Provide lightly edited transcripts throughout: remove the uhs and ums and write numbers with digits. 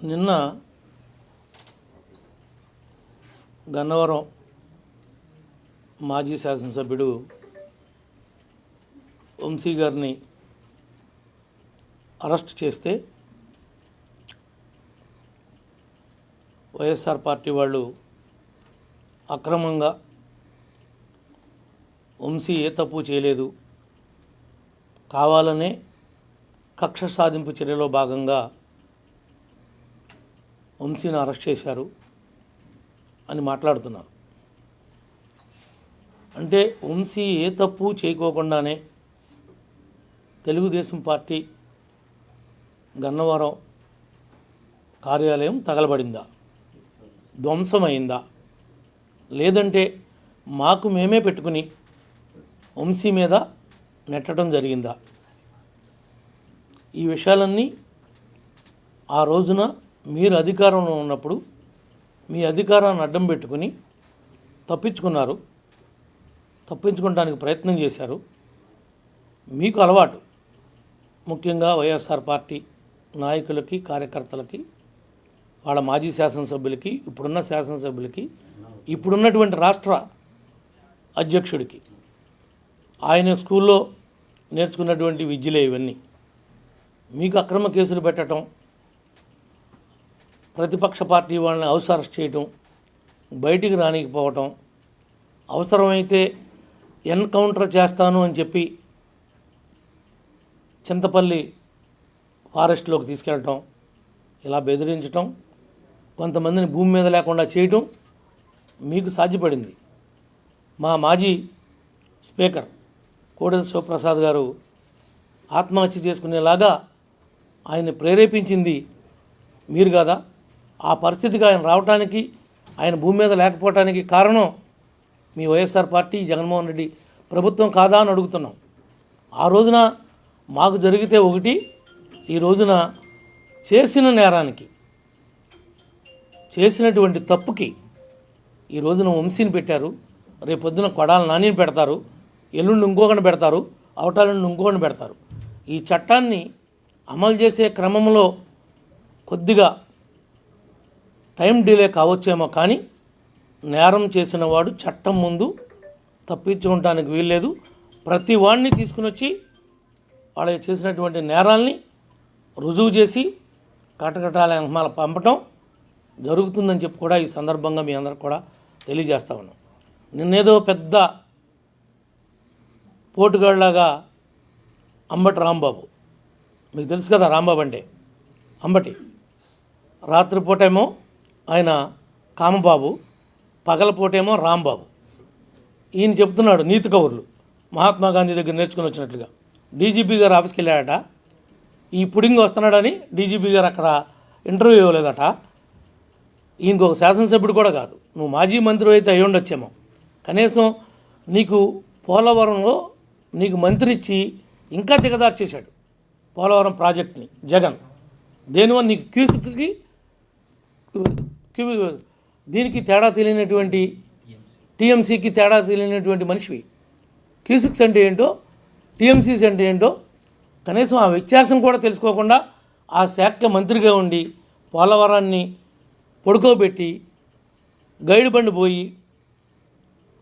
నిన్న గన్నవరం మాజీ శాసనసభ్యుడు వంశీ గారిని అరెస్ట్ చేస్తే వైఎస్ఆర్ పార్టీ వాళ్ళు అక్రమంగా వంశీ ఏ తప్పు చేయలేదు, కావాలనే కక్ష సాధింపు చర్యలో భాగంగా వంశీని అరెస్ట్ చేశారు అని మాట్లాడుతున్నారు. అంటే వంశీ ఏ తప్పు చేయకోకుండానే తెలుగుదేశం పార్టీ గన్నవరం కార్యాలయం తగలబడిందా, ధ్వంసమైందా, లేదంటే మాకు మేమే పెట్టుకుని వంశీ మీద నెట్టడం జరిగిందా? ఈ విషయాలన్నీ ఆ రోజున మీరు అధికారంలో ఉన్నప్పుడు మీ అధికారాన్ని అడ్డం పెట్టుకుని తప్పించుకోవడానికి ప్రయత్నం చేశారు. మీకు అలవాటు, ముఖ్యంగా వైఎస్ఆర్ పార్టీ నాయకులకి, కార్యకర్తలకి, వాళ్ళ మాజీ శాసనసభ్యులకి, ఇప్పుడున్న శాసనసభ్యులకి, ఇప్పుడున్నటువంటి రాష్ట్ర అధ్యక్షుడికి ఆయన స్కూల్లో నేర్చుకున్నటువంటి విద్యలే ఇవన్నీ. మీకు అక్రమ కేసులు పెట్టడం, ప్రతిపక్ష పార్టీ వాళ్ళని హౌస్ అరెస్ట్ చేయటం, బయటికి రానికపోవటం, అవసరమైతే ఎన్కౌంటర్ చేస్తాను అని చెప్పి చింతపల్లి ఫారెస్ట్లోకి తీసుకెళ్ళటం, ఇలా బెదిరించటం, కొంతమందిని భూమి మీద లేకుండా చేయటం మీకు సాధ్యపడింది. మా మాజీ స్పీకర్ కోడెల శివప్రసాద్ గారు ఆత్మహత్య చేసుకునేలాగా ఆయన్ని ప్రేరేపించింది మీరు కాదా? ఆ పరిస్థితికి ఆయన రావటానికి, ఆయన భూమి మీద లేకపోవటానికి కారణం మీ వైఎస్ఆర్ పార్టీ, జగన్మోహన్ రెడ్డి ప్రభుత్వం కాదా అని అడుగుతున్నాం. ఆ రోజున మాకు జరిగితే ఒకటి, ఈ రోజున చేసిన నేరానికి, చేసినటువంటి తప్పుకి ఈ రోజున వంశీని పెట్టారు. రేపొద్దున కొడాల నానిని పెడతారు, ఎల్లుండి ఇంకొకరిని పెడతారు, అవటాలను ఇంకొకరిని పెడతారు. ఈ చట్టాన్ని అమలు చేసే క్రమంలో కొద్దిగా టైం డిలే కావచ్చేమో, కానీ నేరం చేసిన వాడు చట్టం ముందు తప్పించుకోవటానికి వీల్లేదు. ప్రతి వాడిని తీసుకుని వచ్చి వాళ్ళు చేసినటువంటి నేరాల్ని రుజువు చేసి కటకటాల పంపటం జరుగుతుందని చెప్పి కూడా ఈ సందర్భంగా మీ అందరికి కూడా తెలియజేస్తా ఉన్నాం. నిన్నేదో పెద్ద పోటుగాళ్ళలాగా అంబటి రాంబాబు, మీకు తెలుసు కదా రాంబాబు అంటే అంబటి, రాత్రిపూటేమో ఆయన కామబాబు, పగలపూటేమో రాంబాబు. ఈయన చెప్తున్నాడు నీతి కౌరులు మహాత్మా గాంధీ దగ్గర నేర్చుకుని వచ్చినట్లుగా. డీజీపీ గారు ఆఫీస్కి వెళ్ళాడట, ఈ పుడింగ్ వస్తున్నాడని డీజీపీ గారు అక్కడ ఇంటర్వ్యూ ఇవ్వలేదట. ఈయనకు ఒక శాసనసభ్యుడు కూడా కాదు, నువ్వు మాజీ మంత్రి అయితే అయ్యి ఉండొచ్చేమో. కనీసం నీకు పోలవరంలో నీకు మంత్రి ఇచ్చి ఇంకా దిగదారు చేశాడు పోలవరం ప్రాజెక్ట్ని జగన్. దేనివల్ల నీకు క్యూసిక్స్కి దీనికి తేడా తెలియనటువంటి, టీఎంసీకి తేడా తెలియనటువంటి మనిషివి. క్యూసిక్స్ అంటే ఏంటో, టీఎంసీస్ అంటే ఏంటో కనీసం ఆ వ్యత్యాసం కూడా తెలుసుకోకుండా ఆ శాఖ మంత్రిగా ఉండి పోలవరాన్ని పడుకోబెట్టి గైడ్ బండి పోయి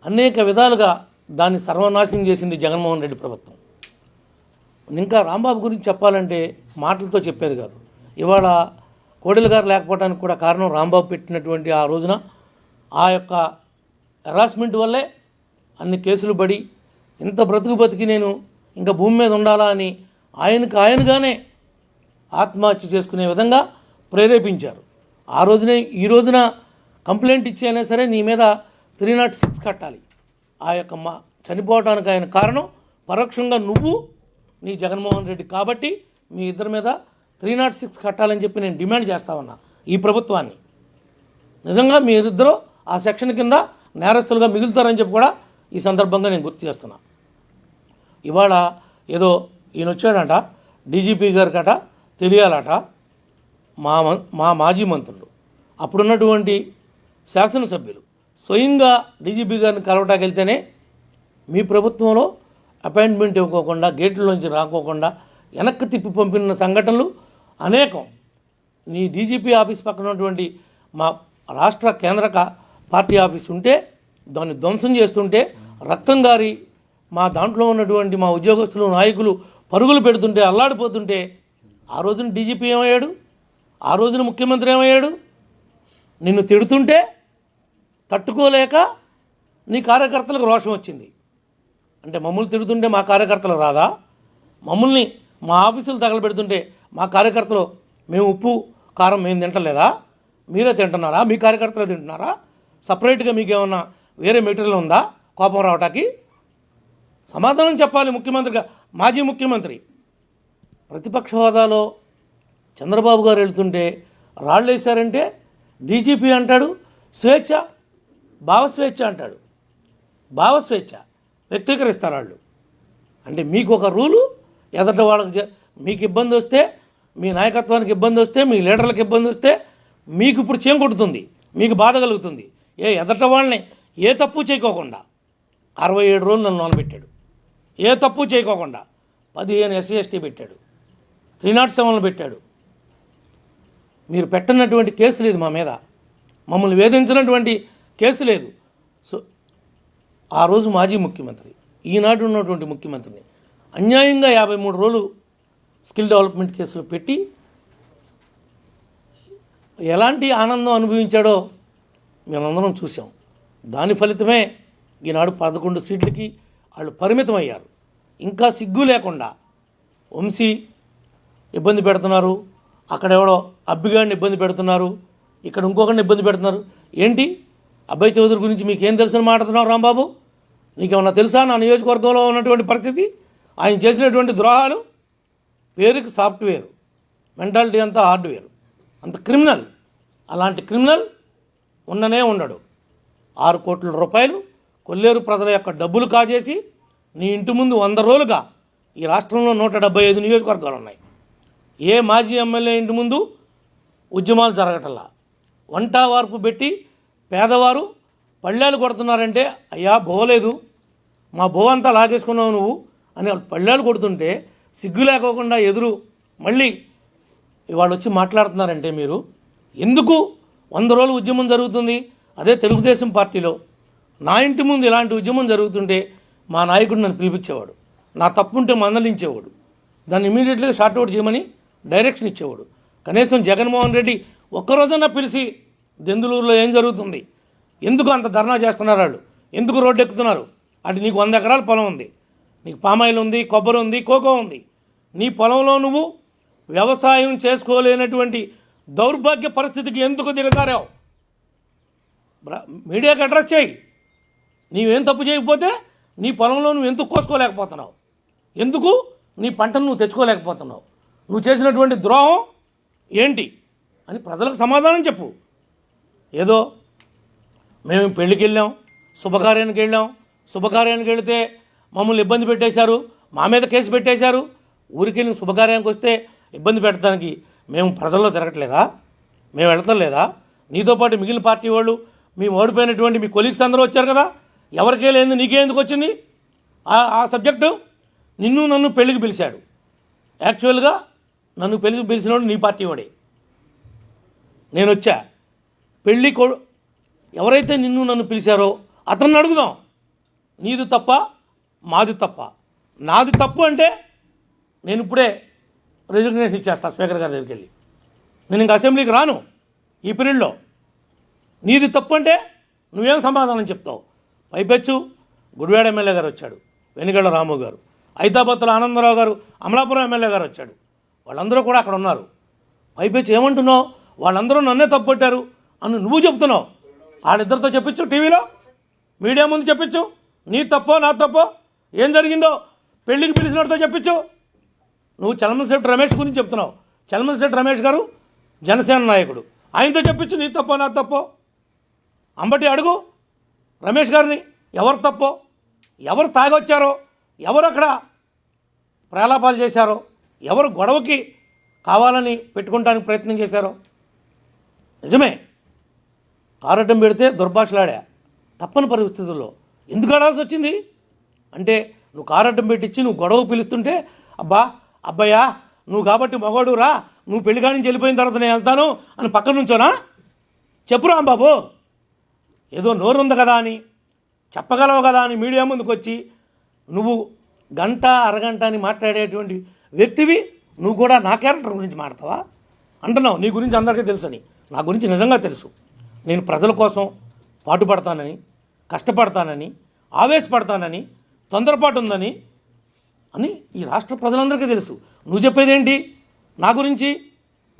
అనేక విధాలుగా దాన్ని సర్వనాశనం చేసింది జగన్మోహన్ రెడ్డి ప్రభుత్వం. ఇంకా రాంబాబు గురించి చెప్పాలంటే మాటలతో చెప్పేది కాదు. ఇవాళ కోడెల గారు లేకపోవడానికి కూడా కారణం రాంబాబు పెట్టినటువంటి ఆ రోజున ఆ యొక్క హెరాస్మెంట్ వల్లే అన్ని కేసులు పడి ఇంత బతికి నేను ఇంకా భూమి మీద ఉండాలా అని ఆయనగానే ఆత్మహత్య చేసుకునే విధంగా ప్రేరేపించారు. ఆ రోజునే ఈ రోజున కంప్లైంట్ ఇచ్చైనా సరే నీ మీద 306 కట్టాలి. ఆ యొక్క చనిపోవడానికి ఆయన కారణం పరోక్షంగా నువ్వు, నీ జగన్మోహన్ రెడ్డి. కాబట్టి మీ ఇద్దరి మీద 306 కట్టాలని చెప్పి నేను డిమాండ్ చేస్తా ఉన్నా ఈ ప్రభుత్వాన్ని. నిజంగా మీరిద్దరూ ఆ సెక్షన్ కింద నేరస్తులుగా మిగులుతారని చెప్పి కూడా ఈ సందర్భంగా నేను గుర్తు చేస్తున్నా. ఇవాళ ఏదో ఈయన వచ్చాడంట, డీజీపీ గారికట తెలియాలట, మా మాజీ మంత్రులు, అప్పుడున్నటువంటి శాసనసభ్యులు స్వయంగా డీజీపీ గారిని కలవటానికి వెళ్తేనే మీ ప్రభుత్వంలో అపాయింట్మెంట్ ఇవ్వకోకుండా, గేట్ల నుంచి రాకోకుండా వెనక్కి తిప్పి పంపిన సంఘటనలు అనేకం. నీ డీజీపీ ఆఫీస్ పక్కన ఉన్నటువంటి మా రాష్ట్ర కేంద్ర పార్టీ ఆఫీస్ ఉంటే దాన్ని ధ్వంసం చేస్తుంటే రక్తం గారి మా దాంట్లో ఉన్నటువంటి మా ఉద్యోగస్తులు నాయకులు పరుగులు పెడుతుంటే అల్లాడిపోతుంటే ఆ రోజున డీజీపీ ఏమయ్యాడు, ఆ రోజున ముఖ్యమంత్రి ఏమయ్యాడు? నిన్ను తిడుతుంటే తట్టుకోలేక నీ కార్యకర్తలకు రోషం వచ్చింది. అంటే మమ్మల్ని తిడుతుంటే మా కార్యకర్తలకు రాదా? మమ్మల్ని మా ఆఫీసులు తగలబెడుతుంటే మా కార్యకర్తలు మేము ఉప్పు కారం మేము తింటలేదా? మీరే తింటున్నారా? మీ కార్యకర్తలు తింటున్నారా? సపరేట్గా మీకేమన్నా వేరే మెటీరియల్ ఉందా కోపం రావటానికి? సమాధానం చెప్పాలి ముఖ్యమంత్రిగా. మాజీ ముఖ్యమంత్రి ప్రతిపక్ష హోదాలో చంద్రబాబు గారు వెళ్తుంటే రాళ్ళు వేశారంటే డీజీపీ అంటాడు స్వేచ్ఛ, భావస్వేచ్ఛ అంటాడు. భావస్వేచ్ఛ వ్యక్తీకరిస్తారు వాళ్ళు. అంటే మీకు ఒక రూలు, ఎదట వాళ్ళకి మీకు ఇబ్బంది వస్తే, మీ నాయకత్వానికి ఇబ్బంది వస్తే, మీ లీడర్లకు ఇబ్బంది వస్తే మీకు ఇప్పుడు చేం కొడుతుంది, మీకు బాధ కలుగుతుంది. ఎదట వాళ్ళని ఏ తప్పు చేయకోకుండా 67 రోజులు నన్ను నొలబెట్టాడు. ఏ తప్పు చేయకోకుండా 15 SC ST పెట్టాడు, 307 పెట్టాడు. మీరు పెట్టినటువంటి కేసు లేదు మా మీద, మమ్మల్ని వేధించినటువంటి కేసు లేదు. సో ఆ రోజు మాజీ ముఖ్యమంత్రి, ఈనాడు ఉన్నటువంటి ముఖ్యమంత్రిని అన్యాయంగా 53 రోజులు స్కిల్ డెవలప్మెంట్ కేసులు పెట్టి ఎలాంటి ఆనందం అనుభవించాడో మేమందరం చూసాం. దాని ఫలితమే ఈనాడు 11 సీట్లకి వాళ్ళు పరిమితం అయ్యారు. ఇంకా సిగ్గు లేకుండా వంశీ ఇబ్బంది పెడుతున్నారు, అక్కడెవడో అబ్బిగాడిని ఇబ్బంది పెడుతున్నారు, ఇక్కడ ఇంకొకరిని ఇబ్బంది పెడుతున్నారు. ఏంటి అబ్బాయి చౌదరి గురించి మీకేం తెలుసని మాట్లాడుతున్నావు రాంబాబు? నీకేమన్నా తెలుసా నా నియోజకవర్గంలో ఉన్నటువంటి పరిస్థితి, ఆయన చేసినటువంటి ద్రోహాలు? పేరుకి సాఫ్ట్వేర్, మెంటాలిటీ అంతా హార్డ్వేర్, అంత క్రిమినల్. అలాంటి క్రిమినల్ ఉండనే ఉండడు. 6 కోట్ల రూపాయలు కొల్లేరు ప్రజల యొక్క డబ్బులు కాజేసి నీ ఇంటి ముందు 100 రోజులుగా ఈ రాష్ట్రంలో 175 నియోజకవర్గాలు ఉన్నాయి. ఏ మాజీ ఎమ్మెల్యే ఇంటి ముందు ఉద్యమాలు జరగటల్లా. వంట వార్పు పెట్టి పేదవారు పళ్ళాలు కొడుతున్నారంటే, అయ్యా బోలేదు, మా బో అంతా లాగేసుకున్నావు నువ్వు అని పళ్ళాలు కొడుతుంటే సిగ్గు లేకోకుండా ఎదురు మళ్ళీ ఇవాళ వచ్చి మాట్లాడుతున్నారంటే మీరు ఎందుకు 100 రోజులు ఉద్యమం జరుగుతుంది? అదే తెలుగుదేశం పార్టీలో నా ఇంటి ముందు ఇలాంటి ఉద్యమం జరుగుతుంటే మా నాయకుడు నన్ను పిలిపించేవాడు, నా తప్పుంటే మందలించేవాడు, దాన్ని ఇమీడియట్గా షార్ట్అవుట్ చేయమని డైరెక్షన్ ఇచ్చేవాడు. కనీసం జగన్మోహన్ రెడ్డి ఒక్కరోజన్నా పిలిచి దెందులూరులో ఏం జరుగుతుంది, ఎందుకు అంత ధర్నా చేస్తున్నారు, వాళ్ళు ఎందుకు రోడ్డు ఎక్కుతున్నారు, అటు నీకు 100 ఎకరాల పొలం ఉంది, నీకు పామాయిల్ ఉంది, కొబ్బరి ఉంది, కోకో ఉంది, నీ పొలంలో నువ్వు వ్యవసాయం చేసుకోలేనటువంటి దౌర్భాగ్య పరిస్థితికి ఎందుకు దిగజారావు? మీడియాకి అడ్రస్ చేయి. నీవేం తప్పు చేయకపోతే నీ పొలంలో నువ్వు ఎందుకు కోసుకోలేకపోతున్నావు, ఎందుకు నీ పంటను నువ్వు తెచ్చుకోలేకపోతున్నావు, నువ్వు చేసినటువంటి ద్రోహం ఏంటి అని ప్రజలకు సమాధానం చెప్పు. ఏదో మేము పెళ్ళికి వెళ్ళాం, శుభకార్యానికి వెళితే మమ్మల్ని ఇబ్బంది పెట్టేశారు, మా మీద కేసు పెట్టేశారు, ఊరికి నువ్వు శుభకార్యానికి వస్తే ఇబ్బంది పెట్టడానికి మేము ప్రజల్లో తిరగట్లేదా, మేము వెళతలేదా? నీతో పాటు మిగిలిన పార్టీ వాళ్ళు, మేము ఓడిపోయినటువంటి మీ కొలీగ్స్ అందరూ వచ్చారు కదా, ఎవరికే లేదు నీకే ఎందుకు వచ్చింది ఆ సబ్జెక్టు? నిన్ను నన్ను పెళ్ళికి పిలిచాడు. యాక్చువల్గా నన్ను పెళ్ళికి పిలిచినవాడు నీ పార్టీ వాడే. నేను వచ్చా పెళ్ళి ఎవరైతే నిన్ను నన్ను పిలిచారో అతన్ని అడుగుదాం, నీది తప్ప మాది తప్ప. నాది తప్పు అంటే నేను ఇప్పుడే రిజిగ్నేషన్ ఇచ్చేస్తా స్పీకర్ గారి దగ్గరికి వెళ్ళి, నేను ఇంక అసెంబ్లీకి రాను ఈ పీరియడ్లో. నీది తప్పు అంటే నువ్వేం సమాధానం చెప్తావు? పైపెచ్చు గుడివాడ ఎమ్మెల్యే గారు వచ్చాడు, వెనుగళ్ళ రాము గారు, హైదరాబాద్లో ఆనందరావు గారు, అమలాపురం ఎమ్మెల్యే గారు వచ్చాడు, వాళ్ళందరూ కూడా అక్కడ ఉన్నారు. పైపెచ్చు ఏమంటున్నావు? వాళ్ళందరూ నన్నే తప్పుపట్టారు అని నువ్వు చెప్తున్నావు. వాళ్ళిద్దరితో చెప్పించు, టీవీలో మీడియా ముందు చెప్పించు, నీ తప్పో నా తప్పో ఏం జరిగిందో పెళ్ళికి పిలిచినతో చెప్పించు. నువ్వు చలమశెట్టి రమేష్ గురించి చెప్తున్నావు. చలమశెట్టి రమేష్ గారు జనసేన నాయకుడు, ఆయనతో చెప్పించు నీ తప్పో నా తప్పో. అంబటి అడుగు రమేష్ గారిని, ఎవరు తప్పో, ఎవరు తాగొచ్చారో, ఎవరు అక్కడ ప్రలాపాలు చేశారో, ఎవరు గొడవకి కావాలని పెట్టుకోవడానికి ప్రయత్నం చేశారో. నిజమే కారటం పెడితే దుర్భాషలాడా, తప్పని పరిస్థితుల్లో ఎందుకు ఆడాల్సి వచ్చింది అంటే నువ్వు కారటం పెట్టించి నువ్వు గొడవ పిలుస్తుంటే అబ్బాయ్యా నువ్వు కాబట్టి మగోడు రా, నువ్వు పెళ్లి కాడి నుంచి వెళ్ళిపోయిన తర్వాత నేను వెళ్తాను అని పక్కన నుంచోనా? చెప్పు రాంబాబు. ఏదో నోరు ఉంది కదా అని, చెప్పగలవు కదా అని మీడియా ముందుకు వచ్చి నువ్వు గంట అరగంట అని మాట్లాడేటువంటి వ్యక్తివి నువ్వు కూడా నా క్యారెక్టర్ గురించి మాట్లాడతావా అంటున్నావు. నీ గురించి అందరికీ తెలుసని. నా గురించి నిజంగా తెలుసు. నేను ప్రజల కోసం పాటుపడతానని, కష్టపడతానని, ఆవేశపడతానని, తొందరపాటు ఉందని అని ఈ రాష్ట్ర ప్రజలందరికీ తెలుసు. నువ్వు చెప్పేదేంటి నా గురించి?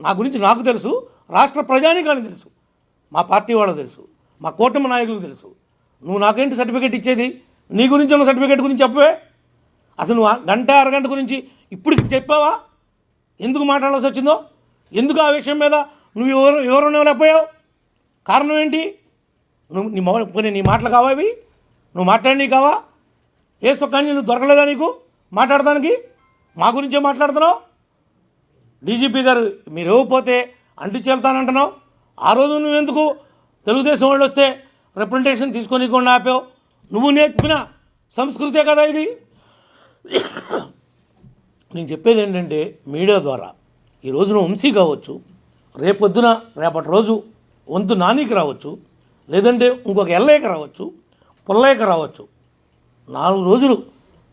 నా గురించి నాకు తెలుసు, రాష్ట్ర ప్రజానికానికి తెలుసు, మా పార్టీ వాళ్ళకు తెలుసు, మా కూటమి నాయకులకు తెలుసు. నువ్వు నాకేంటి సర్టిఫికేట్ ఇచ్చేది? నీ గురించి ఉన్న సర్టిఫికేట్ గురించి చెప్పవే. అసలు నువ్వు గంట అరగంట గురించి ఇప్పుడు చెప్పావా? ఎందుకు మాట్లాడాల్సి వచ్చిందో? ఎందుకు ఆ విషయం మీద నువ్వు వివరణ ఇవ్వలేకపోయావు? కారణం ఏంటి? నువ్వు నీ మాటలు కావా ఇవి? నువ్వు మాట్లాడి కావా? ఏ సుఖాన్ని నువ్వు దొరకలేదా నీకు మాట్లాడడానికి? మా గురించే మాట్లాడుతున్నావు. డీజీపీ గారు మీరు ఇవ్వకపోతే అంటి చేస్తానంటున్నావు. ఆ రోజు నువ్వెందుకు తెలుగుదేశం వాళ్ళు వస్తే రిప్రజెంటేషన్ తీసుకోనికుండా ఆపావు? నువ్వు నేర్పిన సంస్కృతే కదా ఇది. నేను చెప్పేది ఏంటంటే మీడియా ద్వారా ఈ రోజున వంశీ కావచ్చు, రేపటి రోజు వంతు నానికి రావచ్చు, లేదంటే ఇంకొక ఎల్లయ్యక రావచ్చు, పుల్లయ్యక రావచ్చు. 4 రోజులు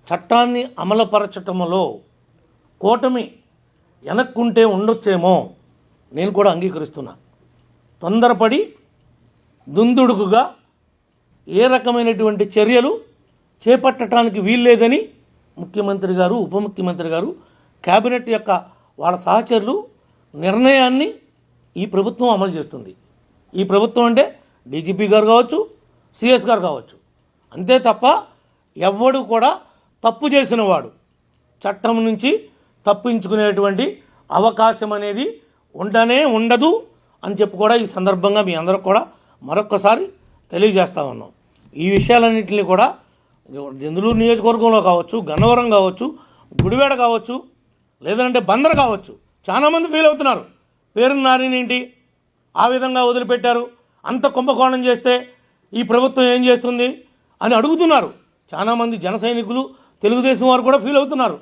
చట్టాన్ని అమలుపరచటంలో కూటమి వెనక్కుంటే ఉండొచ్చేమో నేను కూడా అంగీకరిస్తున్నా. తొందరపడి దుందుడుకుగా ఏ రకమైనటువంటి చర్యలు చేపట్టడానికి వీల్లేదని ముఖ్యమంత్రి గారు, ఉప ముఖ్యమంత్రి గారు, కేబినెట్ యొక్క వాళ్ళ సహచరులు నిర్ణయాన్ని ఈ ప్రభుత్వం అమలు చేస్తుంది. ఈ ప్రభుత్వం అంటే డీజీపీ గారు కావచ్చు, సిఎస్ గారు కావచ్చు. అంతే తప్ప ఎవ్వడు కూడా తప్పు చేసిన వాడు చట్టం నుంచి తప్పించుకునేటువంటి అవకాశం అనేది ఉండదు అని చెప్పి కూడా ఈ సందర్భంగా మీ అందరికి కూడా మరొక్కసారి తెలియజేస్తా ఉన్నాం. ఈ విషయాలన్నింటినీ కూడా దెందులూరు నియోజకవర్గంలో కావచ్చు, గన్నవరం కావచ్చు, గుడివాడ కావచ్చు, లేదంటే బందర్ కావచ్చు, చాలామంది ఫీల్ అవుతున్నారు. పేరు నారినేంటి ఆ విధంగా వదిలిపెట్టారు, అంత కుంభకోణం చేస్తే ఈ ప్రభుత్వం ఏం చేస్తుంది అని అడుగుతున్నారు. చాలామంది జన సైనికులు, తెలుగుదేశం వారు కూడా ఫీల్ అవుతున్నారు.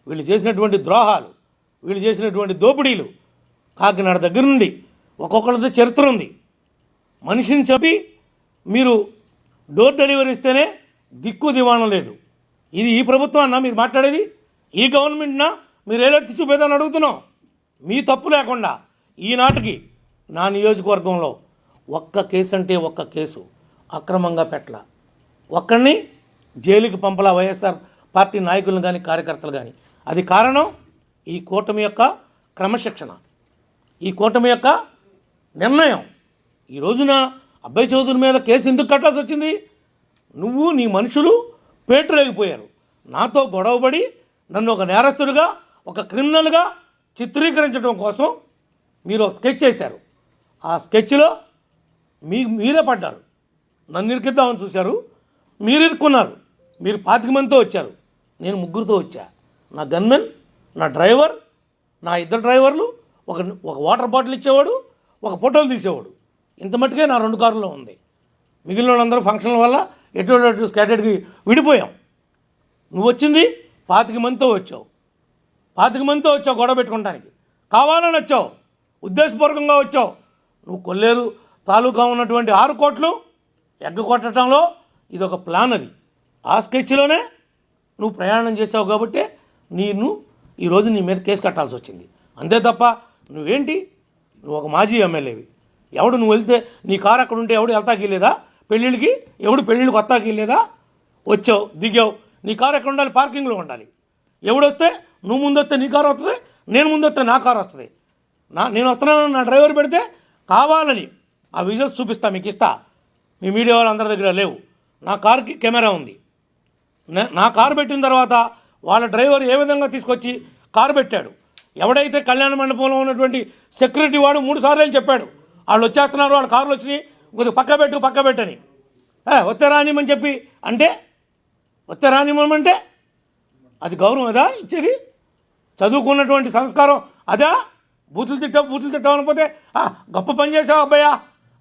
వీళ్ళు చేసినటువంటి ద్రోహాలు, వీళ్ళు చేసినటువంటి దోపిడీలు కాకినాడ దగ్గర నుండి ఒక్కొక్కరితో చరిత్ర ఉంది. మనిషిని చెప్పి మీరు డోర్ డెలివరీ ఇస్తేనే దిక్కు దివాణం లేదు. ఇది ఈ ప్రభుత్వం అన్నా మీరు మాట్లాడేది? ఈ గవర్నమెంట్నా మీరు ఏలెత్తి చూపేదని అడుగుతున్నాం. మీ తప్పు లేకుండా ఈనాటికి నా నియోజకవర్గంలో ఒక్క కేసు అంటే ఒక్క కేసు అక్రమంగా పెట్టల, ఒక్కడిని జైలుకి పంపలా వైఎస్ఆర్ పార్టీ నాయకులను కానీ కార్యకర్తలు కానీ. అది కారణం ఈ కూటమి యొక్క క్రమశిక్షణ, ఈ కూటమి యొక్క నిర్ణయం. ఈ రోజున అబ్బాయి చౌదరి మీద కేసు ఎందుకు కట్టాల్సి వచ్చింది? నువ్వు నీ మనుషులు పేటరేగిపోయారు. నాతో గొడవపడి నన్ను ఒక నేరస్తుడిగా, ఒక క్రిమినల్గా చిత్రీకరించడం కోసం మీరు ఒక స్కెచ్ చేశారు. ఆ స్కెచ్లో మీరే పడ్డారు. నన్ను ఇరికిద్దామని చూశారు, మీరు ఇరుక్కున్నారు. మీరు 25 మందితో వచ్చారు, నేను 3 వచ్చా. నా గన్మెన్, నా డ్రైవర్, నా 2 డ్రైవర్లు, ఒక వాటర్ బాటిల్ ఇచ్చేవాడు, ఒక ఫోటోలు తీసేవాడు. ఇంత మట్టుకే నా 2 కారులో ఉంది. మిగిలిన వాళ్ళందరూ ఫంక్షన్ల వల్ల ఎటు స్కాటెడ్కి విడిపోయాం. నువ్వు వచ్చింది 25 మందితో వచ్చావు. 25 మందితో వచ్చావు గొడవ పెట్టుకోవడానికి. కావాలని వచ్చావు, ఉద్దేశపూర్వకంగా వచ్చావు. నువ్వు కొల్లేరు తాలూకా ఉన్నటువంటి 6 కోట్లు ఎగ్గకొట్టడంలో ఇది ఒక ప్లాన్. అది ఆ స్కెచ్లోనే నువ్వు ప్రయాణం చేసావు కాబట్టి ఈరోజు నీ మీద కేసు కట్టాల్సి వచ్చింది. అంతే తప్ప నువ్వేంటి, నువ్వు ఒక మాజీ ఎమ్మెల్యేవి. ఎవడు నువ్వు వెళ్తే నీ కారు అక్కడ ఉంటే ఎవడు వెళ్తాకి వెళ్ళేదా? పెళ్ళిళ్ళకి ఎవడు పెళ్ళిళ్ళకి వస్తాకి వెళ్ళేదా? వచ్చావు, దిగావు, నీ కారు ఎక్కడ ఉండాలి? పార్కింగ్లో ఉండాలి. ఎవడొస్తే నువ్వు ముందు వస్తే నీ కారు వస్తుంది, నేను ముందు వస్తే నా కారు వస్తుంది. నేను వస్తున్నాను నా డ్రైవర్ పెడితే కావాలని ఆ విజువల్స్ చూపిస్తా, మీకు ఇస్తా. మీ మీడియా వాళ్ళందరి దగ్గర లేవు. నా కారుకి కెమెరా ఉంది. నా కారు పెట్టిన తర్వాత వాళ్ళ డ్రైవర్ ఏ విధంగా తీసుకొచ్చి కారు పెట్టాడు. ఎవడైతే కళ్యాణ మండపంలో ఉన్నటువంటి సెక్యూరిటీ వాడు 3 సార్లు చెప్పాడు, వాళ్ళు వచ్చేస్తున్నారు, వాళ్ళ కార్లు వచ్చినాయి, కొద్దిగా పక్క పెట్టని. వస్తే రానిమని చెప్పి అంటే, వస్తే రానిమంటే అది గౌరవం అదా ఇచ్చేది? చదువుకున్నటువంటి సంస్కారం అదా? బూతులు తిట్టావు అనకపోతే గొప్ప పని చేసావు అబ్బాయా,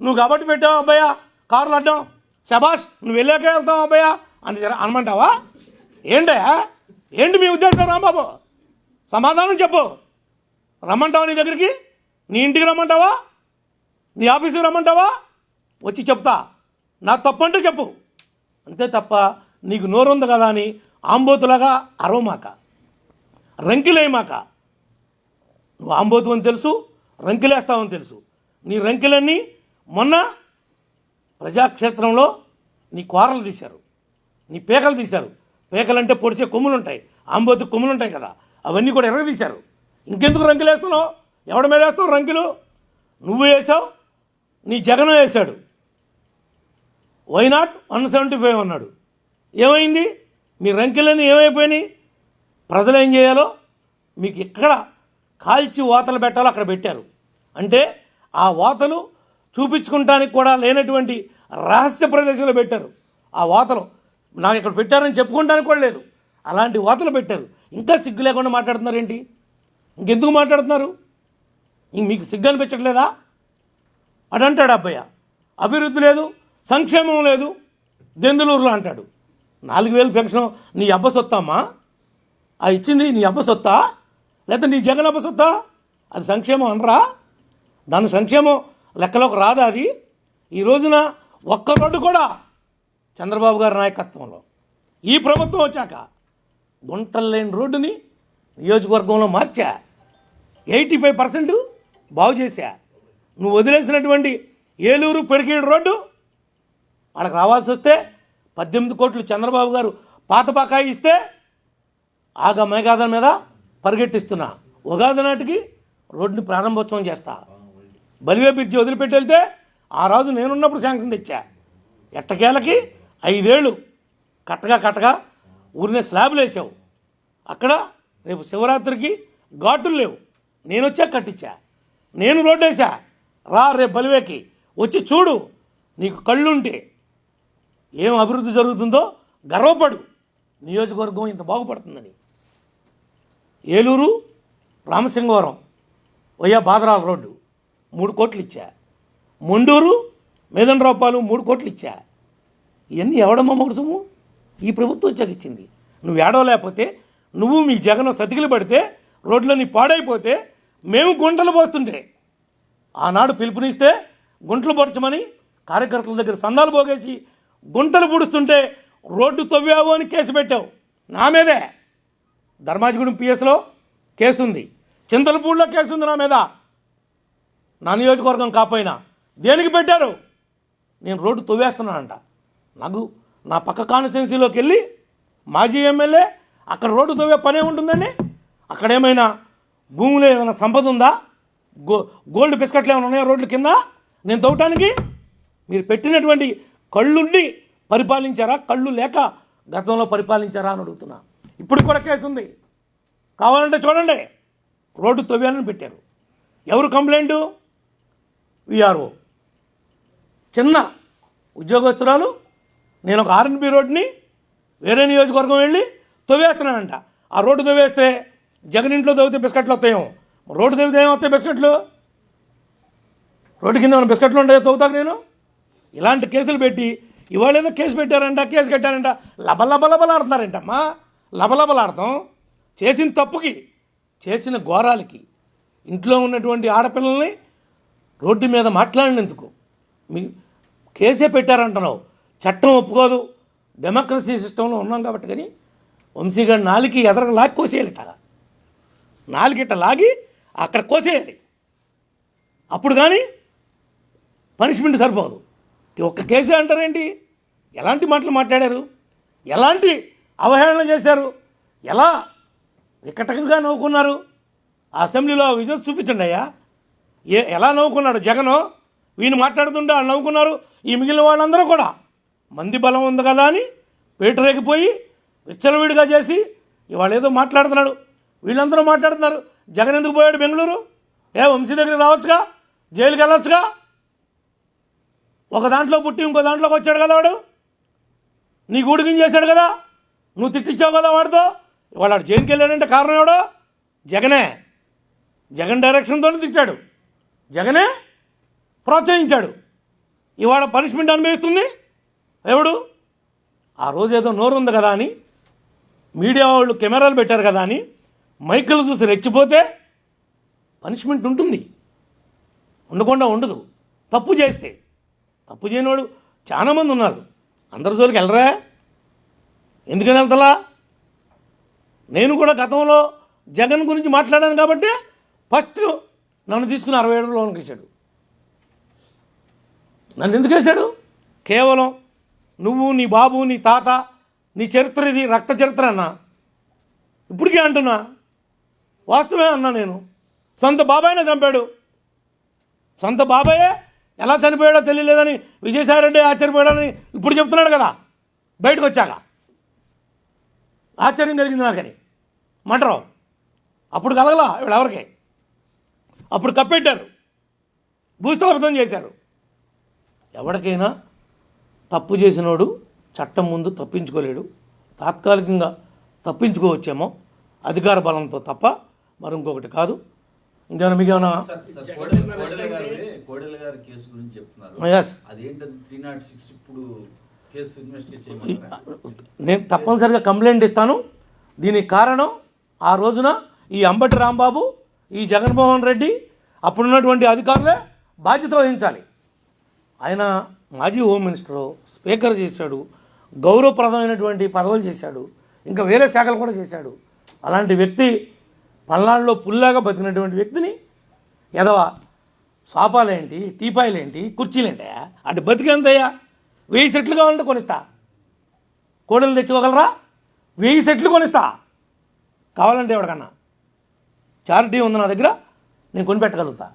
నువ్వు కాబట్టి పెట్టావు అబ్బాయా కార్లు అడ్డం, శబాష్ నువ్వు వెళ్ళాకే వెళ్తావు అబ్బాయా అని అనమంటావా? ఏంటి మీ ఉద్దేశం? రాంబాబు సమాధానం చెప్పు. రమ్మంటావా? నీ దగ్గరికి, నీ ఇంటికి రమ్మంటావా? నీ ఆఫీసుకి రమ్మంటావా? వచ్చి చెప్తా. నా తప్పు అంటే చెప్పు, అంతే తప్ప నీకు నోరుంది కదా అని ఆంబోతులాగా అరవమాక, రంకిలేయమాక. నువ్వు ఆంబోతు అని తెలుసు, రంకిలేస్తావని తెలుసు. నీ రంకిలన్నీ మొన్న ప్రజాక్షేత్రంలో నీ కూరలు తీశారు, నీ పేకలు తీశారు. పేకలంటే పొడిచే కొమ్ములు ఉంటాయి, ఆంబోతు కొమ్ములు ఉంటాయి కదా, అవన్నీ కూడా ఎరగదీశారు. ఇంకెందుకు రంకిలు వేస్తున్నావు? ఎవడి మీద వేస్తావు రంకిలు? నువ్వు వేసావు, నీ జగన్ వేశాడు. వై నాట్ 175 అన్నాడు. ఏమైంది? మీ రంకిలన్నీ ఏమైపోయినాయి? ప్రజలు ఏం చేయాలో మీకు ఎక్కడ కాల్చి వాతలు పెట్టాలో అక్కడ పెట్టారు. అంటే ఆ వాతలు చూపించుకుంటానికి కూడా లేనటువంటి రహస్య ప్రదేశంలో పెట్టారు. ఆ వాతలు నాకు ఇక్కడ పెట్టారని చెప్పుకుంటానికి కూడా లేదు, అలాంటి వాతలు పెట్టారు. ఇంకా సిగ్గు లేకుండా మాట్లాడుతున్నారు ఏంటి? ఇంకెందుకు మాట్లాడుతున్నారు? మీకు సిగ్గు అనిపించట్లేదా? అడంటాడు అబ్బయ్య, అభివృద్ధి లేదు, సంక్షేమం లేదు దెందులూరులో అంటాడు. 4000 పెన్షన్ నీ అబ్బ సొత్తమ్మా? ఆ ఇచ్చింది నీ అబ్బ సొత్తా, లేకపోతే నీ జగన్ అబ్బ సొత్తా? అది సంక్షేమం అనరా? దాని సంక్షేమం లెక్కలోకి రాదా అది? ఈ రోజున ఒక్క రోడ్డు కూడా చంద్రబాబు గారి నాయకత్వంలో ఈ ప్రభుత్వం వచ్చాక గుంటలు లేని రోడ్డుని నియోజకవర్గంలో మార్చా, 85% బాగు చేశా. నువ్వు వదిలేసినటువంటి ఏలూరు పెరిగేడు రోడ్డు అక్కడికి రావాల్సి వస్తే 18 కోట్లు చంద్రబాబు గారు పాత బకాయి ఇస్తే ఆగ మేఘాదం మీద పరిగెట్టిస్తున్నా. ఉగాది నాటికి రోడ్డుని ప్రారంభోత్సవం చేస్తా. బలివే బ్రిడ్జి వదిలిపెట్టి వెళ్తే ఆ రోజు నేనున్నప్పుడు శాంక్షన్ తెచ్చా. ఎట్టకేలకి 5 ఏళ్ళు కట్టగా ఊరినే స్లాబ్లు వేసావు. అక్కడ రేపు శివరాత్రికి ఘాటులు లేవు, నేను వచ్చా కట్టించా. నేను రోడ్డు వేసా. రా రేపు బలివేకి వచ్చి చూడు, నీకు కళ్ళుంటే ఏం అభివృద్ధి జరుగుతుందో గర్వపడు. నియోజకవర్గం ఇంత బాగుపడుతుందని. ఏలూరు రామసింగవరం వయ్యా బాదరాల రోడ్డు 3 కోట్లు ఇచ్చా. మొండూరు మేదనరావుపాలు 3 కోట్లు ఇచ్చా. ఇవన్నీ ఎవడమ్మ మొగసము? ఈ ప్రభుత్వం వచ్చాక ఇచ్చింది. నువ్వు ఏడవలేకపోతే, నువ్వు మీ జగన్ సతికిలు పడితే, రోడ్లన్నీ పాడైపోతే మేము గుంటలు పోస్తుంటే ఆనాడు పిలుపునిస్తే గుంటలు పొడచమని కార్యకర్తల దగ్గర సందాలు పోగేసి గుంటలు పూడుస్తుంటే రోడ్డు తవ్వావు అని కేసు పెట్టావు నా మీదే. ధర్మాజిగూడెం పిఎస్లో కేసు ఉంది, చింతలపూడిలో కేసు ఉంది నా మీద. నా నియోజకవర్గం కాపోయినా దేనికి పెట్టారు? నేను రోడ్డు తవ్వేస్తున్నానంట. నాకు నా పక్క కాన్స్టిట్యున్సీలోకి వెళ్ళి మాజీ ఎమ్మెల్యే అక్కడ రోడ్డు తవ్వే పనే ఉంటుందండి. అక్కడేమైనా భూమిలో ఏదైనా సంపద ఉందా? గోల్డ్ బిస్కెట్లు ఏమైనా ఉన్నాయా రోడ్ల కింద నేను తవ్వటానికి? మీరు పెట్టినటువంటి కళ్ళుండి పరిపాలించారా, కళ్ళు లేక గతంలో పరిపాలించారా అని అడుగుతున్నా. ఇప్పుడు కూడా కేసు ఉంది, కావాలంటే చూడండి. రోడ్డు తవ్వాలని పెట్టారు. ఎవరు కంప్లైంటు? విఆర్ఓ, చిన్న ఉద్యోగస్తురాలు. నేను ఒక ఆర్ఎన్బి రోడ్ని వేరే నియోజకవర్గం వెళ్ళి తవ్వేస్తున్నానంట. ఆ రోడ్డు తవ్వేస్తే జగన్ ఇంట్లో తవ్వితే బిస్కెట్లు వస్తాయేమో, రోడ్డు తవ్వితే ఏమొస్తాయి బిస్కెట్లు? రోడ్డు కింద ఏమైనా బిస్కెట్లు ఉంటాయో తవ్వుతాను నేను? ఇలాంటి కేసులు పెట్టి ఇవాళ ఏదో కేసు పెట్టారంట, కేసు కట్టారంట, లబలబలబలాడుతున్నారంటమ్మా. లబలబలాడతాం చేసిన తప్పుకి, చేసిన ఘోరాలకి. ఇంట్లో ఉన్నటువంటి ఆడపిల్లల్ని రోడ్డు మీద మాట్లాడినందుకు మీ కేసే పెట్టారంటున్నావు. చట్టం ఒప్పుకోదు, డెమోక్రసీ సిస్టంలో ఉన్నాం కాబట్టి. కానీ వంశీగారి నాలుగు ఎదరకు లాగి కోసేయాలిట, నాలుగిట లాగి అక్కడ కోసేయాలి. అప్పుడు కానీ పనిష్మెంట్ సరిపోదు. ఒక్క కేసే అంటారేంటి? ఎలాంటి మాటలు మాట్లాడారు, ఎలాంటి అవహేళన చేశారు, ఎలా వికటంగా నవ్వుకున్నారు. ఆ అసెంబ్లీలో విజయ్ చూపించండి అయ్యా, ఎలా నవ్వుకున్నాడు జగను. వీళ్ళు మాట్లాడుతుంటే వాళ్ళు నవ్వుకున్నారు. ఈ మిగిలిన వాళ్ళందరూ కూడా మంది బలం ఉంది కదా అని పేటరేగిపోయి విచ్చలవిడిగా చేసి ఇవాళ ఏదో మాట్లాడుతున్నాడు. వీళ్ళందరూ మాట్లాడుతున్నారు. జగన్ ఎందుకు పోయాడు బెంగళూరు? వంశీ దగ్గరికి రావచ్చుగా, జైలుకి వెళ్ళొచ్చుగా. ఒక దాంట్లో పుట్టి ఇంకో దాంట్లోకి వచ్చాడు కదా వాడు. నీ గూడికిం చేశాడు కదా, నువ్వు తిట్టించావు కదా వాడితో. ఇవాళ వాడు జైలుకి వెళ్ళాడంటే కారణం ఎవడో? జగనే. జగన్ డైరెక్షన్తోనే తిట్టాడు, జగనే ప్రోత్సహించాడు. ఇవాళ పనిష్మెంట్ అనుభవిస్తుంది ఎవడు? ఆ రోజు ఏదో నోరు ఉంది కదా అని మీడియా వాళ్ళు కెమెరాలు పెట్టారు కదా అని మైకులు చూసి రెచ్చిపోతే పనిష్మెంట్ ఉంటుంది, ఉండకుండా ఉండదు. తప్పు చేస్తే, తప్పు చేయనివాడు చాలామంది ఉన్నారు. అందరి జోలికి వెళ్ళరా? ఎందుకని వెళ్తలా? నేను కూడా గతంలో జగన్ గురించి మాట్లాడాను కాబట్టి ఫస్ట్ నన్ను తీసుకుని 67 లోనికి వేశాడు. నన్ను ఎందుకు వేశాడు? కేవలం నువ్వు, నీ బాబు, నీ తాత, నీ చరిత్ర ఇది రక్త చరిత్ర అన్నా. ఇప్పటికే అంటున్నా, వాస్తవమే అన్నా. నేను సొంత బాబాయినే చంపాడు. సొంత బాబాయే ఎలా చనిపోయాడో తెలియలేదని విజయసాయిరెడ్డి ఆశ్చర్యపోయాడని ఇప్పుడు చెప్తున్నాడు కదా బయటకు వచ్చాక. ఆశ్చర్యం కలిగింది నాకని. మంటరావు అప్పుడు కలగలా వీళ్ళెవరికి. అప్పుడు కప్పెట్టారు, భూస్థాపితం చేశారు. ఎవరికైనా తప్పు చేసినోడు చట్టం ముందు తప్పించుకోలేడు. తాత్కాలికంగా తప్పించుకోవచ్చేమో అధికార బలంతో తప్ప మరి ఇంకొకటి కాదు. ఇంకేమైనా మీకేమైనా? కోడెల గారి కేసు గురించి చెప్తున్నారు. అదేంటది 306 ఇప్పుడు కేసు ఇన్వెస్టిగేట్ చేయమన్నారా? నేను తప్పనిసరిగా కంప్లైంట్ ఇస్తాను. దీనికి కారణం ఆ రోజున ఈ అంబటి రాంబాబు, ఈ జగన్మోహన్ రెడ్డి, అప్పుడున్నటువంటి అధికారులే బాధ్యత వహించాలి. ఆయన మాజీ హోమ్ మినిస్టరు, స్పీకర్ చేశాడు, గౌరవప్రదమైనటువంటి పదవులు చేశాడు, ఇంకా వేరే శాఖలు కూడా చేశాడు. అలాంటి వ్యక్తి పల్నాడులో పుల్లాగా బతికినటువంటి వ్యక్తిని ఎదవ సోఫాలేంటి, టీపాయిలేంటి, కుర్చీలేంటి అంటే బతికేంతయ్యా? 1000 సెట్లు కావాలంటే కొనిస్తా. కోడలు తెచ్చివ్వగలరా? 1000 సెట్లు కొనిస్తా కావాలంటే. ఎవరికన్నా చారిటీ ఉంది నా దగ్గర, నేను కొనిపెట్టగలుగుతా.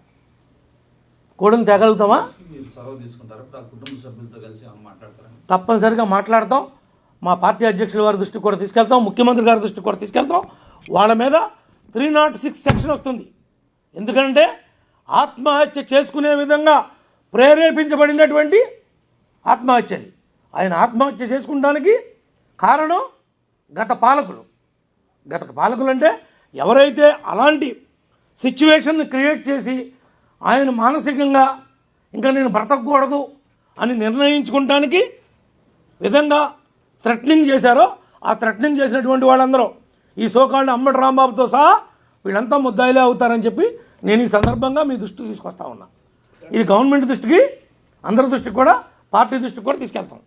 కోడలు తేగలుగుతామా? తప్పనిసరిగా మాట్లాడతాం. మా పార్టీ అధ్యక్షుల వారి దృష్టికి కూడా తీసుకెళ్తాం, ముఖ్యమంత్రి గారి దృష్టికి కూడా తీసుకెళ్తాం. వాళ్ళ మీద 306 సెక్షన్ వస్తుంది. ఎందుకంటే ఆత్మహత్య చేసుకునే విధంగా ప్రేరేపించబడినటువంటి ఆత్మహత్యది. ఆయన ఆత్మహత్య చేసుకుంటానికి కారణం గత పాలకులు. గత పాలకులు అంటే ఎవరైతే అలాంటి సిచ్యువేషన్ని క్రియేట్ చేసి ఆయన మానసికంగా ఇంకా నేను బ్రతకూడదు అని నిర్ణయించుకుంటానికి విధంగా థ్రెటనింగ్ చేశారో, ఆ థ్రెటనింగ్ చేసినటువంటి వాళ్ళందరూ ఈ సోకాల్డ్ అంబటి రాంబాబుతో సహా వీళ్ళంతా ముద్దాయిలే అవుతారని చెప్పి నేను ఈ సందర్భంగా మీ దృష్టికి తీసుకొస్తా ఉన్నా. ఇది గవర్నమెంట్ దృష్టికి, అందరి దృష్టికి కూడా, పార్టీ దృష్టికి కూడా తీసుకెళ్తాం.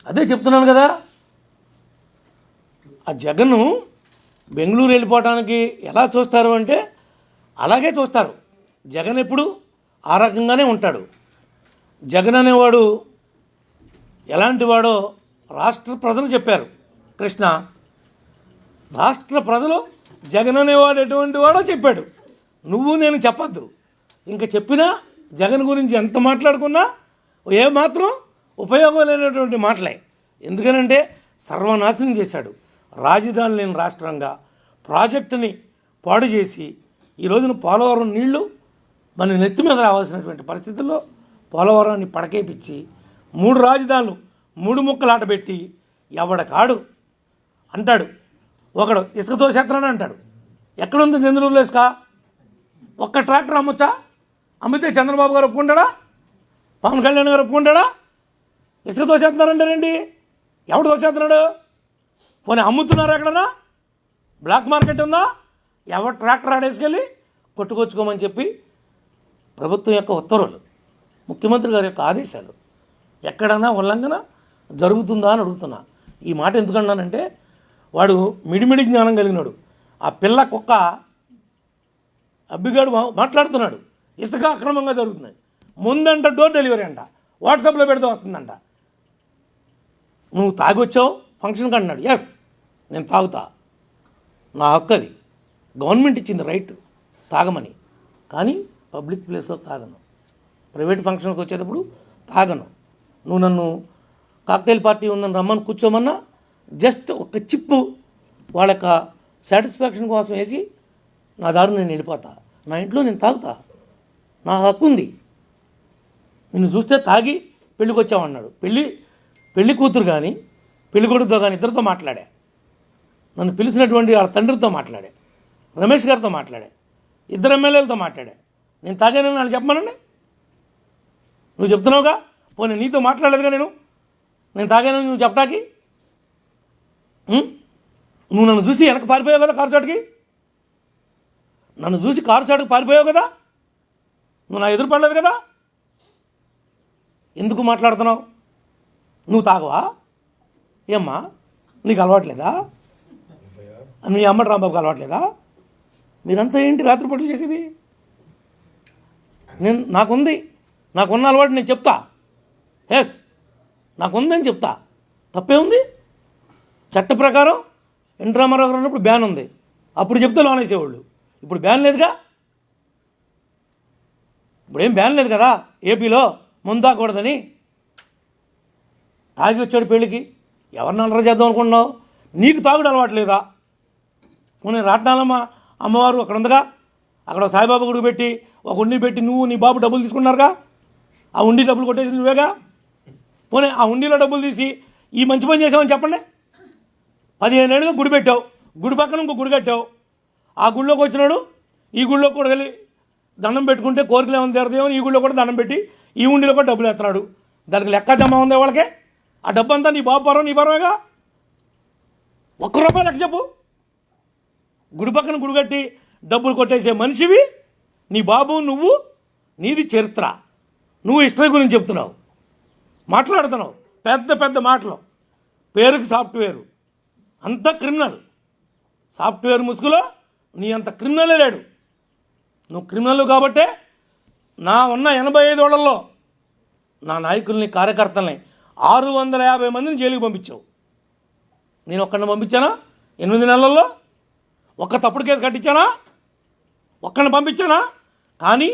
అదే చెప్తున్నాను కదా, ఆ జగన్ బెంగళూరు వెళ్ళిపోవడానికి ఎలా చూస్తారు అంటే అలాగే చూస్తారు. జగన్ ఎప్పుడు ఆ రకంగానే ఉంటాడు. జగన్ అనేవాడు ఎలాంటి వాడో రాష్ట్ర ప్రజలు చెప్పారు. కృష్ణ, రాష్ట్ర ప్రజలు జగన్ అనేవాడు ఎటువంటి వాడో చెప్పాడు. నువ్వు నేను చెప్పద్దు. ఇంకా చెప్పినా జగన్ గురించి ఎంత మాట్లాడుకున్నా ఏమాత్రం ఉపయోగం లేనటువంటి మాటలే. ఎందుకనంటే సర్వనాశనం చేశాడు. రాజధాని లేని రాష్ట్రంగా ప్రాజెక్టుని పాడు చేసి ఈ రోజున పోలవరం నీళ్లు మన నెత్తి మీద రావాల్సినటువంటి పరిస్థితుల్లో పోలవరాన్ని పడకేపించి 3 రాజధానులు 3 ముక్కలాట పెట్టి ఎవడకాడు అంటాడు. ఒకడు ఇసుకతో చేస్తానని అంటాడు. ఎక్కడుంది చంద్రబాబు ఇసుక? ఒక్క ట్రాక్టర్ అమ్మొచ్చా? అమ్మితే చంద్రబాబు గారు ఒప్పుకుంటాడా? పవన్ కళ్యాణ్ గారు ఒప్పుకుంటాడా? ఇసుకతో చేస్తున్నారంటారండి. ఎవడు తోచేస్తున్నాడు? పోనీ అమ్ముతున్నారు ఎక్కడన్నా? బ్లాక్ మార్కెట్ ఉందా? ఎవరు ట్రాక్టర్ ఆడేసుకెళ్ళి కొట్టుకొచ్చుకోమని చెప్పి ప్రభుత్వం యొక్క ఉత్తర్వులు, ముఖ్యమంత్రి గారి యొక్క ఆదేశాలు ఎక్కడన్నా ఉల్లంఘన జరుగుతుందా అని అడుగుతున్నా. ఈ మాట ఎందుకన్నానంటే వాడు మిడిమిడి జ్ఞానం కలిగినాడు. ఆ పిల్ల కుక్క అబ్బిగాడు మాట్లాడుతున్నాడు. ఇసుక అక్రమంగా జరుగుతుంది. ముందంట డోర్ డెలివరీ అంట, వాట్సాప్లో పెడితే వస్తుందంట. నువ్వు తాగొచ్చావు ఫంక్షన్కి అన్నాడు. ఎస్, నేను తాగుతా, నా హక్కు అది. గవర్నమెంట్ ఇచ్చింది రైట్ తాగమని. కానీ పబ్లిక్ ప్లేస్లో తాగను, ప్రైవేట్ ఫంక్షన్కి వచ్చేటప్పుడు తాగను. నువ్వు నన్ను కాక్టైల్ పార్టీ ఉందని రమ్మని కూర్చోమన్నా జస్ట్ ఒక చిప్పు వాళ్ళ యొక్క సాటిస్ఫాక్షన్ కోసం వేసి నా దారి నేను వెళ్ళిపోతా. నా ఇంట్లో నేను తాగుతా, నా హక్కు ఉంది. నిన్ను చూస్తే తాగి పెళ్ళికి వచ్చామన్నాడు. పెళ్లి కూతురు కానీ పెళ్లి కొడుకుతో కానీ ఇద్దరితో మాట్లాడా. నన్ను పిలిచినటువంటి వాళ్ళ తండ్రితో మాట్లాడా, రమేష్ గారితో మాట్లాడా, 2 ఎమ్మెల్యేలతో మాట్లాడా. నేను తాగానని వాళ్ళు చెప్పమనండి. నువ్వు చెప్తున్నావుగా, పోనీ నీతో మాట్లాడలేదుగా నేను తాగానని నువ్వు చెప్పటానికి. నువ్వు నన్ను చూసి వెనక పారిపోయావు కదా కారు చాటుకి, నన్ను చూసి కారు చాటుకు పారిపోయావు కదా, నువ్వు నా ఎదురు పడలేదు కదా, ఎందుకు మాట్లాడుతున్నావు? నువ్వు తాగవా? ఏమ్మా నీకు అలవాట్లేదా? మీ అమ్మటి రాంబాబుకి అలవాట్లేదా? మీరంతా ఏంటి రాత్రిపూటలు చేసేది? నాకున్న అలవాటు నేను చెప్తా. ఎస్, నాకుందని చెప్తా. తప్పే ఉంది? చట్ట ప్రకారం ఎన్టీ రామారావు గారు ఉన్నప్పుడు బ్యాన్ ఉంది, అప్పుడు చెప్తే లోనేసేవాళ్ళు. ఇప్పుడు బ్యాన్ లేదుగా, ఇప్పుడేం బ్యాన్ లేదు కదా ఏపీలో ముందు తాగకూడదని. తాగి వచ్చాడు పెళ్ళికి, ఎవరిని అల్లరి చేద్దాం అనుకుంటున్నావు? నీకు తాగుడు అలవాటు లేదా? పోనీ రాట్నాలమ్మ అమ్మవారు అక్కడ ఉందిగా, అక్కడ సాయిబాబా గుడి పెట్టి ఒక ఉండి పెట్టి నువ్వు నీ బాబు డబ్బులు తీసుకున్నారుగా, ఆ ఉండి డబ్బులు కొట్టేసి నువ్వేగా. పోనీ ఆ ఉండిలో డబ్బులు తీసి ఈ మంచి పని చేసామని చెప్పండి. 15 ఏళ్ళుగా గుడి పెట్టావు, గుడి పక్కన ఇంకో గుడి కట్టావు, ఆ గుడిలోకి వచ్చినాడు ఈ గుడిలో కూడా వెళ్ళి దండం పెట్టుకుంటే కోరికలు ఏమైనా తీరదేమో ఈ గుడిలో కూడా దండం పెట్టి ఈ ఉండిలో కూడా డబ్బులు ఎత్తున్నాడు. దానికి లెక్క జమ ఉంది వాళ్ళకే. ఆ డబ్బు అంతా నీ బాబు పరం నీ పరమేగా. ₹1 లెక్క చెప్పు. గుడి పక్కన గుడి కట్టి డబ్బులు కొట్టేసే మనిషివి నీ బాబు, నువ్వు, నీది చరిత్ర. నువ్వు హిస్టరీ గురించి చెప్తున్నావు, మాట్లాడుతున్నావు పెద్ద పెద్ద మాటలు. పేరుకి సాఫ్ట్వేరు, అంత క్రిమినల్. సాఫ్ట్వేర్ ముసుగులో నీ అంత క్రిమినలే లేడు. నువ్వు క్రిమినల్ కాబట్టే నా ఉన్న 85 ఏళ్లలో నా నాయకుల్ని కార్యకర్తల్ని 650 మందిని జైలుకి పంపించావు. నేను ఒక్కడిని పంపించానా 8 నెలల్లో? ఒక్క తప్పుడు కేసు కట్టించానా? ఒక్కడిని పంపించానా? కానీ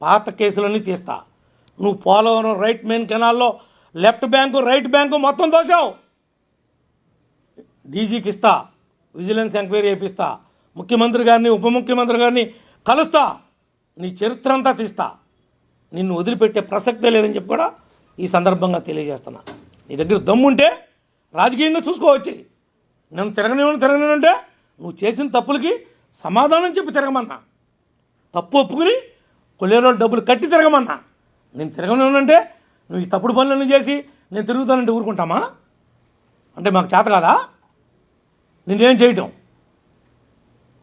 పాత కేసులన్నీ తీస్తా. నువ్వు పోలవరం రైట్ మెయిన్ కెనాల్లో లెఫ్ట్ బ్యాంకు రైట్ బ్యాంకు మొత్తం దోచావు. డీజీకి ఇస్తా, విజిలెన్స్ ఎంక్వైరీ చేపిస్తా, ముఖ్యమంత్రి గారిని ఉప ముఖ్యమంత్రి గారిని కలుస్తా, నీ చరిత్ర అంతా తీస్తా. నిన్ను వదిలిపెట్టే ప్రసక్తే లేదని చెప్పి కూడా ఈ సందర్భంగా తెలియజేస్తున్నా. నీ దగ్గర దమ్ముంటే రాజకీయంగా చూసుకోవచ్చు. నన్ను తిరగనివ్వంటే నువ్వు చేసిన తప్పులకి సమాధానం చెప్పి తిరగమన్నా, తప్పు ఒప్పుకుని కొల్లేరు డబ్బులు కట్టి తిరగమన్నా. నేను తిరగనివ్వనంటే నువ్వు ఈ తప్పుడు పనులన్నీ చేసి నేను తిరుగుతానంటే ఊరుకుంటామా? అంటే మాకు చేత కాదా నేనేం చేయటం?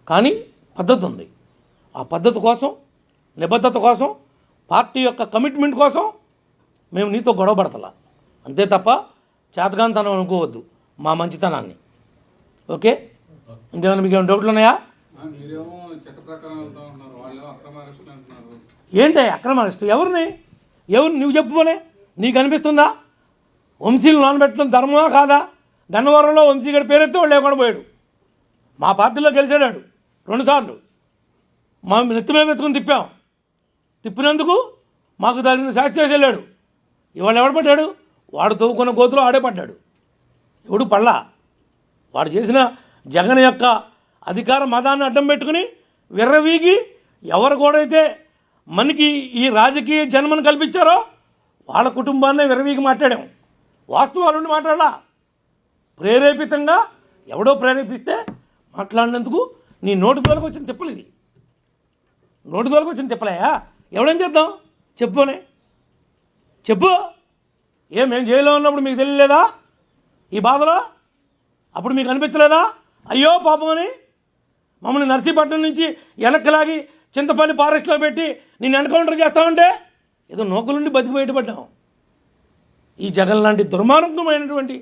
కానీ పద్ధతి ఉంది. ఆ పద్ధతి కోసం, నిబద్ధత కోసం, పార్టీ యొక్క కమిట్మెంట్ కోసం మేము నీతో గొడవ పడతలా. అంతే తప్ప చేతగానితనం అనుకోవద్దు మా మంచితనాన్ని. ఓకే, ఇంకేమైనా మీకు ఏమైనా డౌట్లు ఉన్నాయా? ఏంటి అక్రమ అరెస్టు? ఎవరు నువ్వు చెప్పుకోనే? నీకు అనిపిస్తుందా? వంశీలు నానబెట్టడం ధర్మమా కాదా? గన్నవరంలో వంశీ గడి పేరెత్తే వాళ్ళు లేకుండా పోయాడు. మా పార్టీలో గెలిచాడు 2 సార్లు. మా నెత్తి మీద ఎత్తుకుని తిప్పినందుకు మాకు దాన్ని సాక్షి చేసి వెళ్ళాడు. ఇవాళ ఎవడు పడ్డాడు? వాడు తవ్వుకున్న గోతులో ఆడే పడ్డాడు. ఎవడు పడలా. వాడు చేసిన జగన్ యొక్క అధికార మదాన్ని అడ్డం పెట్టుకుని విర్రవీగి ఎవరు కూడైతే మనకి ఈ రాజకీయ జన్మను కల్పించారో వాళ్ళ కుటుంబాన్నే విర్రవీగి మాట్లాడాం. వాస్తవాల నుండి మాట్లాడాల. ప్రేరేపితంగా ఎవడో ప్రేరేపిస్తే మాట్లాడినందుకు నీ నోటి తోలకు వచ్చిన తిప్పలు ఇది. నోటి తోలకు వచ్చిన తిప్పలేయా? ఎవడేం చేద్దాం చెప్పు. మేము జైల్లో ఉన్నప్పుడు మీకు తెలియలేదా ఈ బాధలో? అప్పుడు మీకు అనిపించలేదా అయ్యో పాపం అని? మమ్మల్ని నర్సీపట్నం నుంచి వెనక్కిలాగి చింతపల్లి ఫారెస్ట్లో పెట్టి నేను ఎన్కౌంటర్ చేస్తామంటే ఏదో నోకులుండి బతికి బయటపడ్డాం. ఈ జగన్ లాంటి దుర్మార్గమైనటువంటి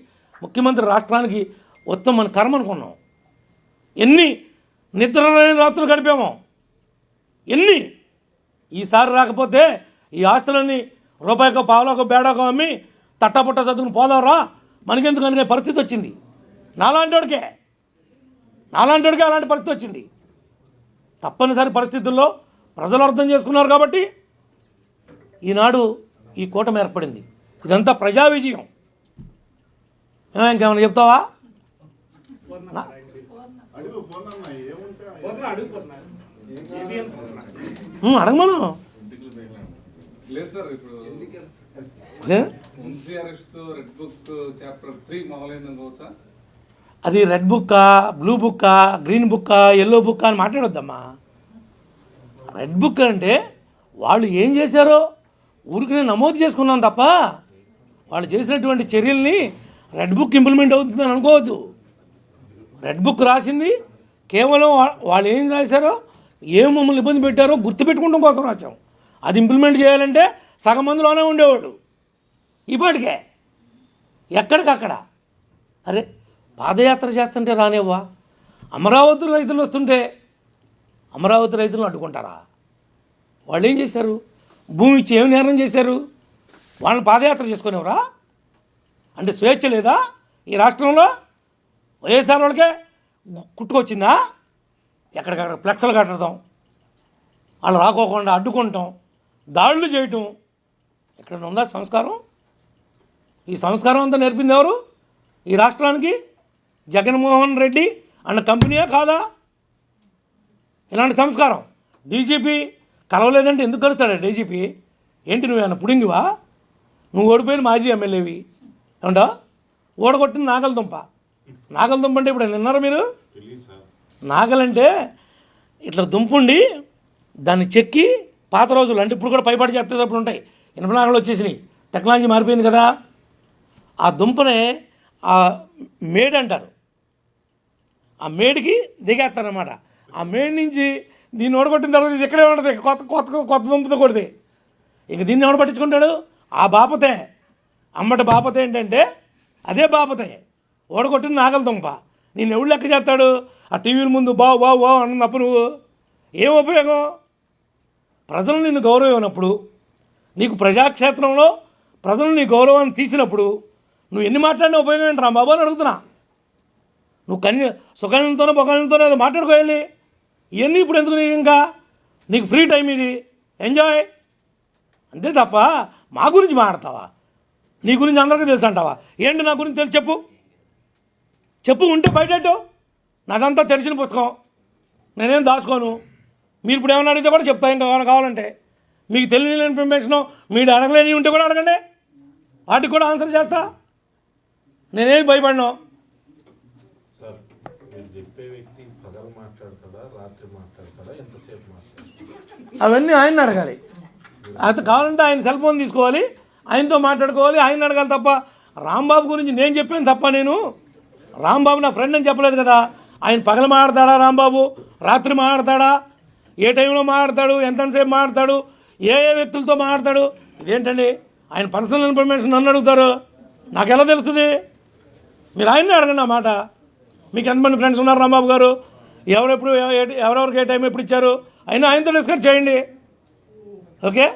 ముఖ్యమంత్రి రాష్ట్రానికి ఉత్తమ కర్మ అనుకున్నాం. ఎన్ని నిద్రలేని రాత్రులు గడిపామో, ఎన్ని. ఈసారి రాకపోతే ఈ ఆస్తులన్నీ రూపాయికో పావులకో బేడాకో అమ్మి తట్టపుట్ట చదువుకుని పోదాంరా మనకెందుకు అనే పరిస్థితి వచ్చింది. నాలాంటివాడికే అలాంటి పరిస్థితి వచ్చింది. తప్పనిసరి పరిస్థితుల్లో ప్రజలు అర్థం చేసుకున్నారు కాబట్టి ఈనాడు ఈ కూటమి ఏర్పడింది. ఇదంతా ప్రజా విజయం. ఇంకేమైనా చెప్తావా? అడగమను. అది రెడ్ బుక్కా, బ్లూ బుక్కా, గ్రీన్ బుక్కా, ఎల్లో బుక్కా అని మాట్లాడొద్దమ్మా. రెడ్ బుక్ అంటే వాళ్ళు ఏం చేశారో ఊరికి నేను నమోదు చేసుకున్నాను తప్ప వాళ్ళు చేసినటువంటి చర్యల్ని రెడ్ బుక్ ఇంప్లిమెంట్ అవుతుందని అనుకోవద్దు. రెడ్ బుక్ రాసింది కేవలం వాళ్ళు ఏం రాశారో ఏం మమ్మల్ని ఇబ్బంది పెట్టారో గుర్తుపెట్టుకోవడం కోసం రాశాం. అది ఇంప్లిమెంట్ చేయాలంటే సగం మందిలోనే ఉండేవాడు. ఇప్పటికే ఎక్కడికక్కడ అరే పాదయాత్ర చేస్తుంటే రానివ్వా, అమరావతి రైతులు వస్తుంటే అమరావతి రైతులను అడ్డుకుంటారా? వాళ్ళు ఏం చేశారు? భూమి ఇచ్చి ఏం నేరం చేశారు? వాళ్ళని పాదయాత్ర చేసుకునేవరా? అంటే స్వేచ్ఛ లేదా ఈ రాష్ట్రంలో? వైఎస్ఆర్ వాళ్ళకే కుట్టుకొచ్చిందా? ఎక్కడికక్కడ ఫ్లెక్స్లు కట్టడం, వాళ్ళు రాకోకుండా అడ్డుకుంటాం, దాడులు చేయటం, ఎక్కడ ఉందా సంస్కారం? ఈ సంస్కారం అంతా నేర్పింది ఎవరు ఈ రాష్ట్రానికి? జగన్మోహన్ రెడ్డి అన్న కంపెనీయే కాదా ఇలాంటి సంస్కారం? డీజీపీ కలవలేదంటే ఎందుకు కలుస్తాడా డీజీపీ? ఏంటి నువ్వేమన్నా పుడింగివా? నువ్వు ఓడిపోయిన మాజీ ఎమ్మెల్యేవి ఏమంటా? ఓడగొట్టిన నాగలదుంప. నాగలదుంప అంటే ఇప్పుడు విన్నారా మీరు? నాగలంటే ఇట్లా దుంపుండి దాన్ని చెక్కి పాత రోజులు అంటే ఇప్పుడు కూడా పైపాటి చేసేటప్పుడు ఉంటాయి. ఇనుప నాగలు వచ్చేసినాయి, టెక్నాలజీ మారిపోయింది కదా. ఆ దుంపనే ఆ మేడ్ అంటారు. ఆ మేడికి దిగేస్తారనమాట. ఆ మేడ్ నుంచి దీన్ని ఓడగొట్టిన తర్వాత ఇది ఎక్కడే ఉంటుంది, కొత్త కొత్త కొత్త దుంపతో కొడితే ఇంక దీన్ని ఎవడు పట్టించుకుంటాడు? ఆ బాపతే అమ్మటి బాపతే ఏంటంటే అదే బాపతే ఓడగొట్టిన నాగల దుంప. నేను ఎవడు లెక్క చేస్తాడు? ఆ టీవీల ముందు బావు బావు బావు అన్నప్పుడు నువ్వు ఏం ఉపయోగం? ప్రజలు నిన్ను గౌరవం ఇవ్వనప్పుడు, నీకు ప్రజాక్షేత్రంలో ప్రజలు నీ గౌరవాన్ని తీసినప్పుడు నువ్వు ఎన్ని మాట్లాడినా ఉపయోగం ఏంటి రా బాబు అని అడుగుతున్నా. నువ్వు సుఖానంతోనో పొగానంతోనో అది మాట్లాడుకోవాలి. ఇవన్నీ ఇప్పుడు ఎందుకు నీకు? ఇంకా నీకు ఫ్రీ టైం ఇది, ఎంజాయ్ అంతే తప్ప మా గురించి మాట్లాడతావా? నీ గురించి అందరికీ తెలుసు అంటావా? ఏంటి నా గురించి తెలుసు చెప్పు, చెప్పు ఉంటే బయటెట్టు. నాదంతా తెరిచిన పుస్తకం, నేనేం దాచుకోను. మీరు ఇప్పుడు ఏమన్నా అడిగితే కూడా చెప్తా. ఇంకా కావాలంటే మీకు తెలియని ఇన్ఫర్మేషను మీరు అడగలేని ఉంటే కూడా అడగండి, వాటికి కూడా ఆన్సర్ చేస్తా. నేనేం భయపడను. సార్ మీరు చెప్పే వ్యక్తి పగలు మాట్లాడతాడా, రాత్రి మాట్లాడతాడా, ఎంతసేపు మాట్లాడతాడా? అవన్నీ ఆయన అడగాలి. అది కావాలంటే ఆయన సెల్ ఫోన్ తీసుకోవాలి, ఆయనతో మాట్లాడుకోవాలి, ఆయన అడగాలి తప్ప రాంబాబు గురించి నేను చెప్పాను తప్ప నేను రాంబాబు నా ఫ్రెండ్ అని చెప్పలేదు కదా. ఆయన పగలు మాట్లాడతాడా రాంబాబు, రాత్రి మాట్లాడతాడా, ఏ టైంలో మాట్లాడతాడు, ఎంతసేపు మాట్లాడతాడు, ఏ ఏ వ్యక్తులతో మాట్లాడతాడు, ఇదేంటండి? ఆయన పర్సనల్ ఇన్ఫర్మేషన్ నన్ను అడుగుతారు, నాకు ఎలా తెలుస్తుంది? మీరు ఆయన్నే అడగండి ఆ మాట. మీకు ఎంతమంది ఫ్రెండ్స్ ఉన్నారు రాంబాబు గారు, ఎవరెవరికి ఏ టైం ఎప్పుడు ఇచ్చారు, అయినా ఆయనతో డిస్కస్ చేయండి. ఓకే.